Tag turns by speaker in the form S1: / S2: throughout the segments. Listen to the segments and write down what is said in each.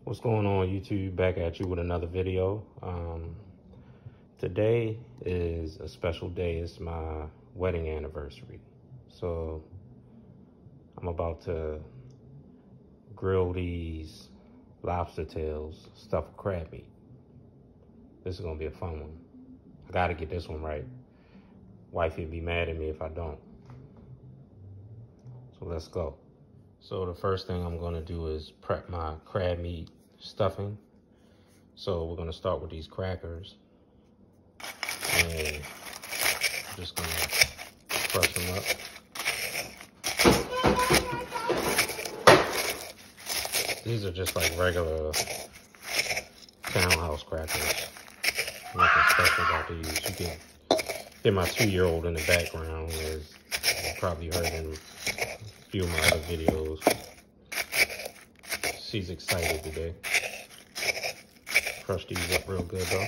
S1: What's going on, YouTube? Back at you with another video. Today is a special day. It's my wedding anniversary. So I'm about to grill these lobster tails stuffed with crab meat. This is gonna be a fun one. I gotta get this one right. Wifey would be mad at me if I don't. So let's go. So the first thing I'm gonna do is prep my crab meat stuffing. So we're gonna start with these crackers. And I'm just gonna crush them up. These are just like regular townhouse crackers. Nothing special about these. You can hear my 2-year-old in the background, as you probably heard in a few of my other videos. She's excited today. Crush these up real good though.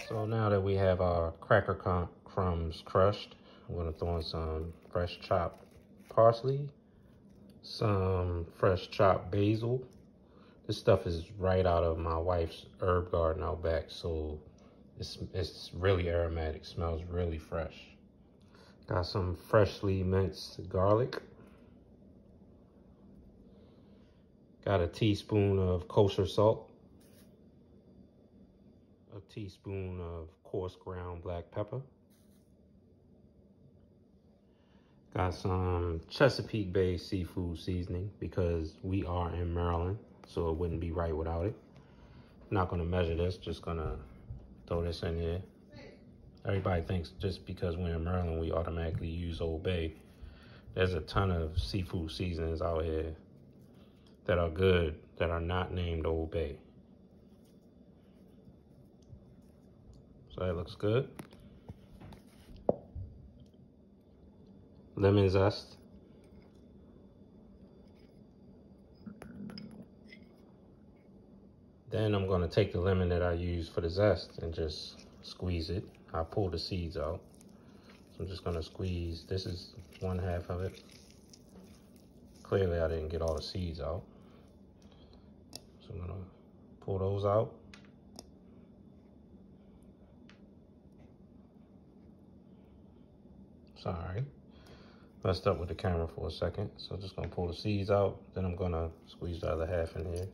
S1: So now that we have our cracker crumbs crushed, I'm gonna throw in some fresh chopped parsley, some fresh chopped basil. This stuff is right out of my wife's herb garden out back, so it's really aromatic, smells really fresh. Got some freshly minced garlic. Got a teaspoon of kosher salt. A teaspoon of coarse ground black pepper. Got some Chesapeake Bay seafood seasoning because we are in Maryland, so it wouldn't be right without it. Not gonna measure this, just gonna throw this in here. Everybody thinks just because we're in Maryland, we automatically use Old Bay. There's a ton of seafood seasonings out here that are good, that are not named Old Bay. So that looks good. Lemon zest. Then I'm gonna take the lemon that I used for the zest and just squeeze it. I pulled the seeds out. So I'm just gonna squeeze, this is 1/2 of it. Clearly I didn't get all the seeds out. So I'm gonna pull those out. Sorry, messed up with the camera for a second. So just gonna pull the seeds out. Then I'm gonna squeeze the other half in here.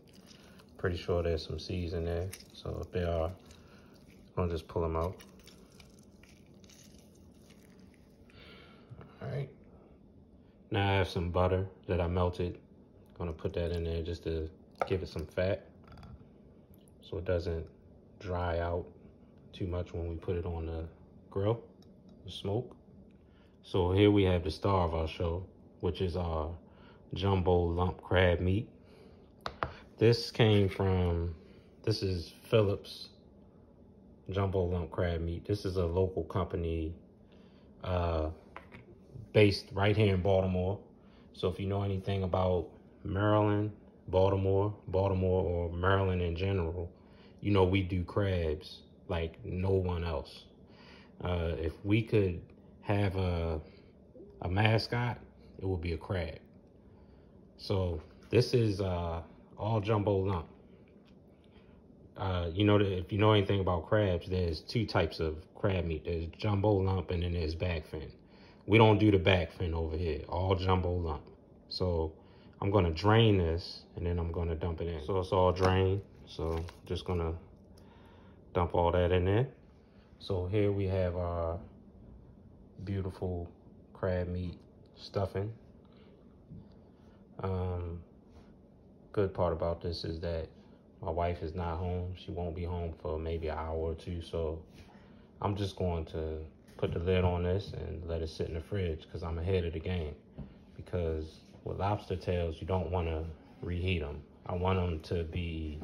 S1: Pretty sure there's some seeds in there. So if there are, I'm gonna just pull them out. All right. Now I have some butter that I melted. Gonna put that in there just to give it some fat, so it doesn't dry out too much when we put it on the grill, the smoke. So here we have the star of our show, which is our jumbo lump crab meat. This is Phillips jumbo lump crab meat. This is a local company based right here in Baltimore. So if you know anything about Maryland, Baltimore, or Maryland in general, you know we do crabs like no one else. If we could have a mascot, it would be a crab. So this is all jumbo lump. You know, if you know anything about crabs, there's 2 types of crab meat. There's jumbo lump and then there's back fin. We don't do the back fin over here, all jumbo lump. So I'm gonna drain this and then I'm gonna dump it in. So it's all drained. So just gonna dump all that in there. So here we have our beautiful crab meat stuffing. Good part about this is that my wife is not home. She won't be home for maybe an hour or 2. So I'm just going to put the lid on this and let it sit in the fridge because I'm ahead of the game. Because with lobster tails, you don't want to reheat them. I want them to be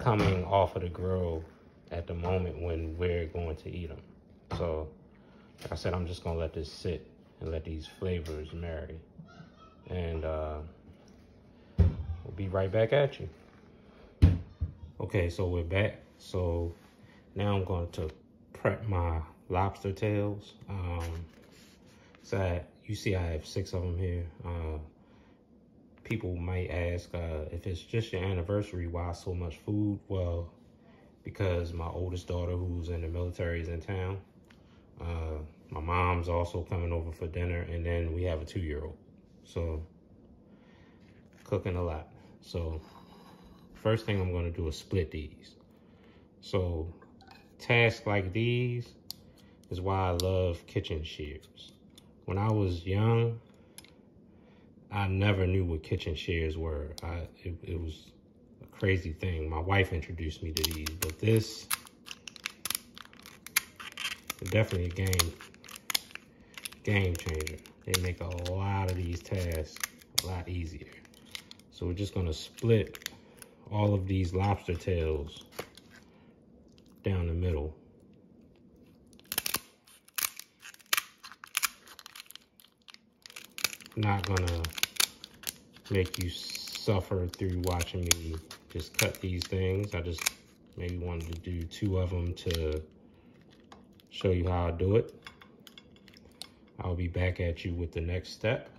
S1: coming off of the grill at the moment when we're going to eat them. So like I said, I'm just gonna let this sit and let these flavors marry. And we'll be right back at you. Okay, so we're back. So now I'm going to prep my lobster tails. So you see I have 6 of them here. People might ask if it's just your anniversary, why so much food? Well, because my oldest daughter, who's in the military, is in town. My mom's also coming over for dinner, and then we have a 2-year-old. So, cooking a lot. So, first thing I'm gonna do is split these. So, tasks like these is why I love kitchen shears. When I was young, I never knew what kitchen shears were. It was a crazy thing. My wife introduced me to these, but this is definitely a game changer. They make a lot of these tasks a lot easier. So we're just gonna split all of these lobster tails down the middle. Not gonna make you suffer through watching me just cut these things. I just maybe wanted to do 2 of them to show you how I do it. I'll be back at you with the next step.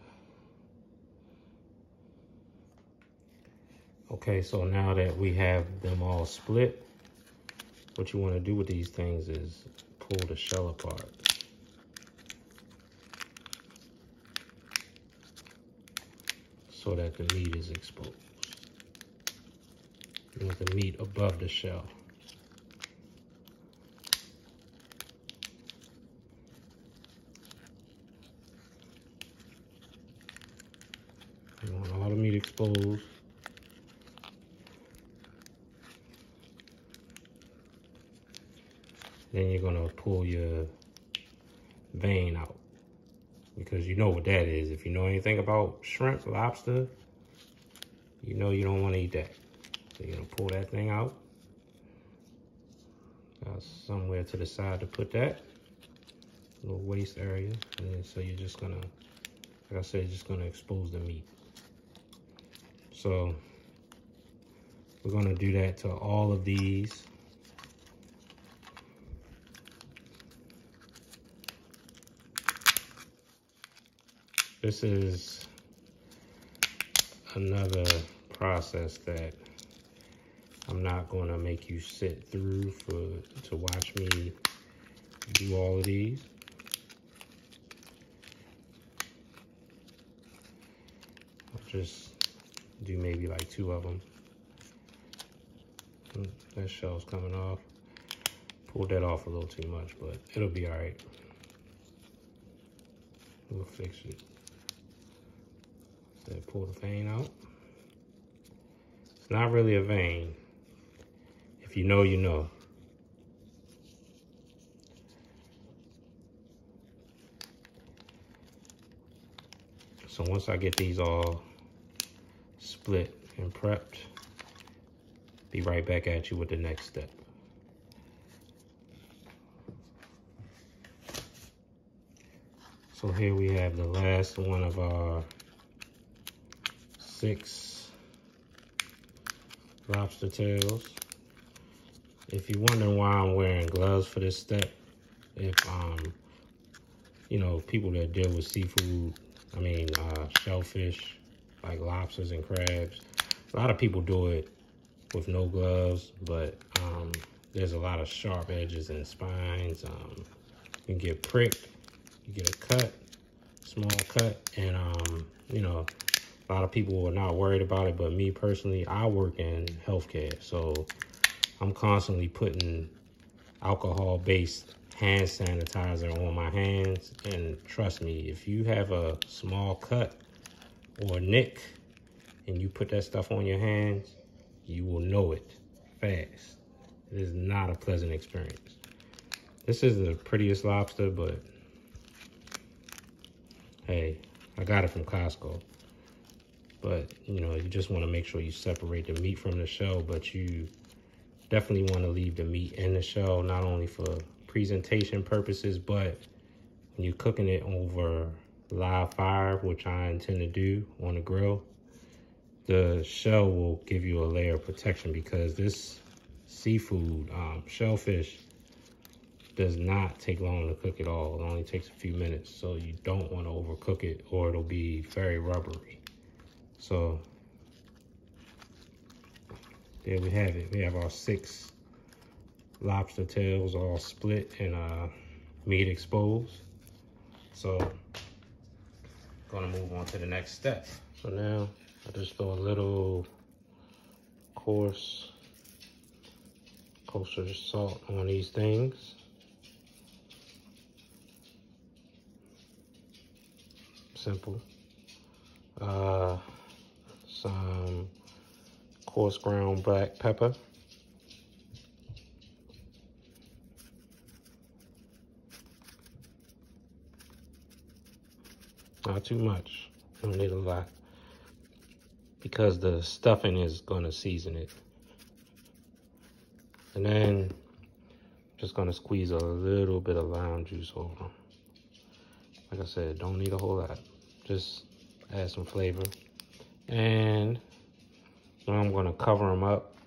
S1: Okay, so now that we have them all split, what you want to do with these things is pull the shell apart. So that the meat is exposed. You want the meat above the shell. You want all the meat exposed. Then you're gonna pull your vein out, because you know what that is. If you know anything about shrimp, lobster, you know you don't want to eat that. So you're gonna pull that thing out. Got somewhere to the side to put that. Little waste area. And then, so you're just gonna, like I said, just gonna expose the meat. So we're gonna do that to all of these. This is another process that I'm not gonna make you sit through to watch me do all of these. I'll just do maybe like 2 of them. That shell's coming off. Pulled that off a little too much, but it'll be all right. We'll fix it. So pull the vein out. It's not really a vein. If you know, you know. So once I get these all split and prepped, be right back at you with the next step. So here we have the last one of our 6 lobster tails. If you're wondering why I'm wearing gloves for this step, if you know, people that deal with seafood, I mean shellfish, like lobsters and crabs, a lot of people do it with no gloves, but there's a lot of sharp edges and spines. You can get pricked, you get a cut, small cut, and you know, a lot of people are not worried about it, but me personally, I work in healthcare, so I'm constantly putting alcohol-based hand sanitizer on my hands, and trust me, if you have a small cut or nick and you put that stuff on your hands, you will know it fast. It is not a pleasant experience. This is the prettiest lobster, but hey, I got it from Costco. But, you know, you just want to make sure you separate the meat from the shell, but you definitely want to leave the meat in the shell, not only for presentation purposes, but when you're cooking it over live fire, which I intend to do on the grill, the shell will give you a layer of protection, because this seafood, shellfish, does not take long to cook at all. It only takes a few minutes, so you don't want to overcook it or it'll be very rubbery. So there we have it. We have our 6 lobster tails all split and meat exposed. So gonna move on to the next step. So now I just throw a little coarse kosher salt on these things. Simple. Some coarse ground black pepper. Not too much. Don't need a lot, because the stuffing is gonna season it. And then just gonna squeeze a little bit of lime juice over. Like I said, don't need a whole lot. Just add some flavor. And now I'm gonna cover them up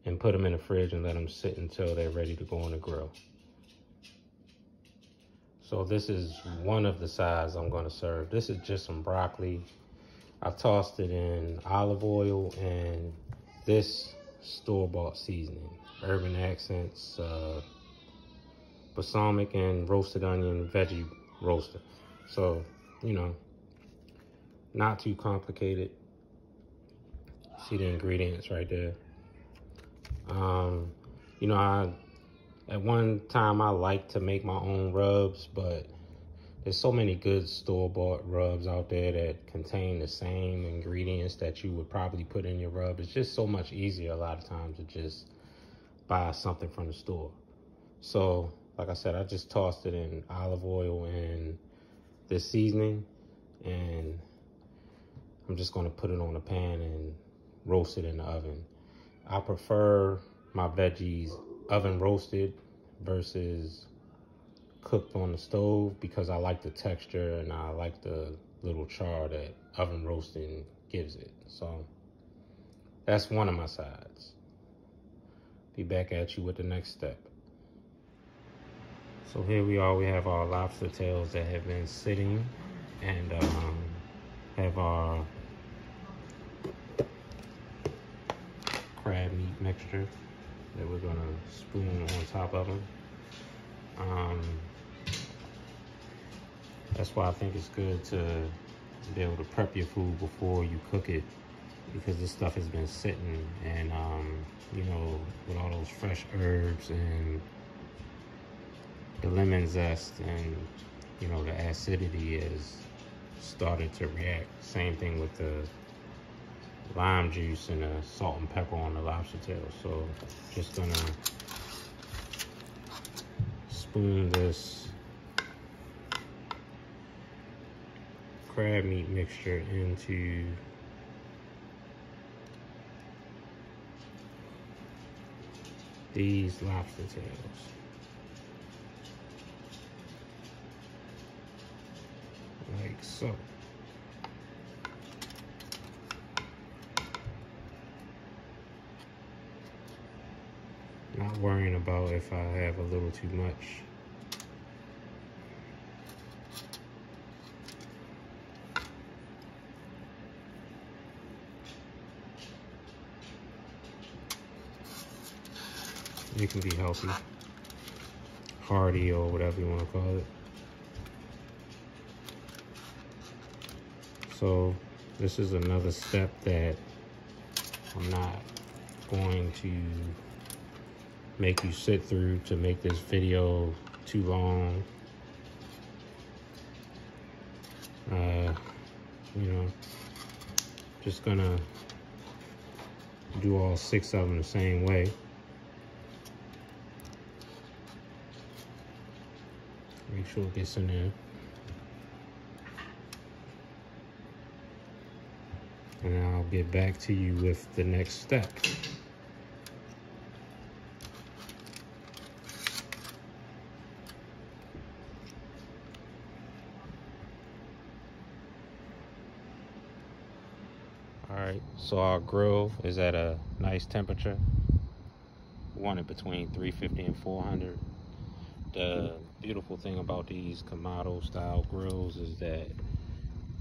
S1: and put them in the fridge and let them sit until they're ready to go on the grill. So this is one of the sides I'm gonna serve. This is just some broccoli. I tossed it in olive oil and this store-bought seasoning. Urban Accents, balsamic and roasted onion veggie roaster. So, you know, not too complicated. See the ingredients right there. You know, at one time I liked to make my own rubs, but there's so many good store-bought rubs out there that contain the same ingredients that you would probably put in your rub. It's just so much easier a lot of times to just buy something from the store. So, like I said, I just tossed it in olive oil and this seasoning, and I'm just gonna put it on a pan and roast it in the oven. I prefer my veggies oven roasted versus cooked on the stove because I like the texture and I like the little char that oven roasting gives it. So that's one of my sides. Be back at you with the next step. So here we are, we have our lobster tails that have been sitting, and have our crab meat mixture that we're gonna spoon on top of them. That's why I think it's good to be able to prep your food before you cook it, because this stuff has been sitting, and you know, with all those fresh herbs and the lemon zest and, you know, the acidity has started to react. Same thing with the lime juice and the salt and pepper on the lobster tail. So just gonna spoon this crab meat mixture into these lobster tails. Like so. Not worrying about if I have a little too much. It can be healthy, hearty, or whatever you want to call it. So this is another step that I'm not going to make you sit through to make this video too long. You know, just gonna do all 6 of them the same way. Make sure it gets in there. And I'll get back to you with the next step. Alright, so our grill is at a nice temperature. We want it between 350 and 400. The beautiful thing about these Kamado style grills is that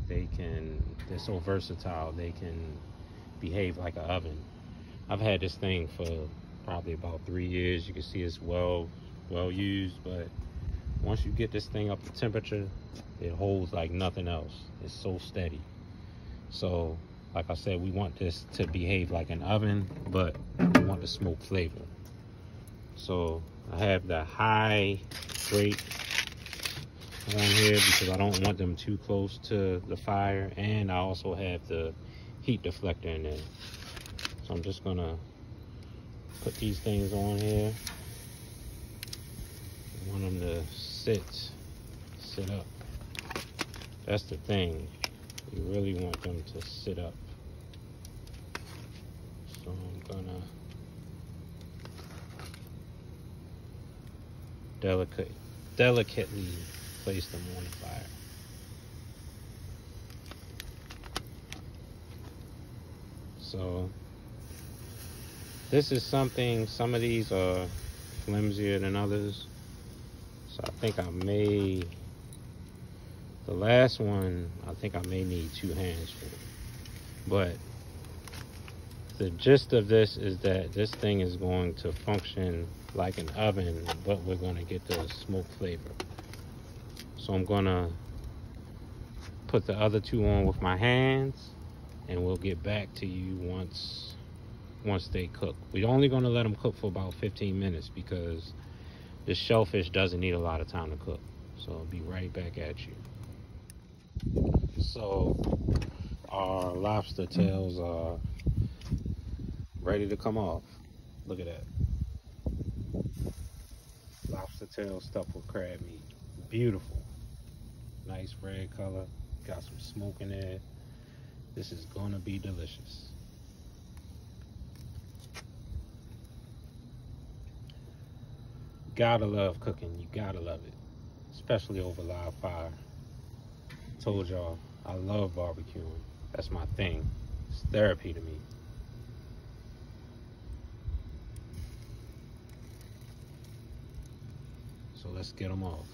S1: they're so versatile. They can behave like an oven. I've had this thing for probably about 3 years. You can see it's well used, but once you get this thing up to temperature, it holds like nothing else. It's so steady. So like I said, we want this to behave like an oven, but we want the smoke flavor. So I have the high rate on here because I don't want them too close to the fire, and I also have the heat deflector in there. So I'm just gonna put these things on here. I want them to sit up. That's the thing. You really want them to sit up. So I'm gonna delicately place them on the fire. So this is something, some of these are flimsier than others. So I think the last one, I think I may need 2 hands for it. But the gist of this is that this thing is going to function like an oven, but we're going to get the smoke flavor. So I'm going to put the other 2 on with my hands, and we'll get back to you once they cook. We're only going to let them cook for about 15 minutes because this shellfish doesn't need a lot of time to cook. So I'll be right back at you. So our lobster tails are ready to come off. Look at that. Lobster tail stuffed with crab meat. Beautiful. Nice red color. Got some smoke in there. This is gonna be delicious. Gotta love cooking. You gotta love it. Especially over live fire. Told y'all, I love barbecuing. That's my thing. It's therapy to me. So let's get them off.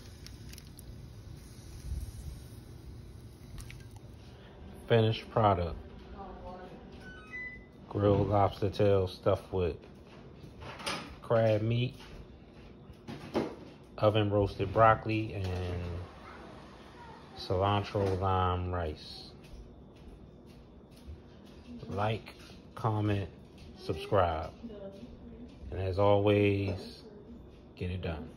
S1: Finished product. Grilled lobster tail stuffed with crab meat, oven roasted broccoli, and cilantro lime rice. Like, comment, subscribe. And as always, get it done.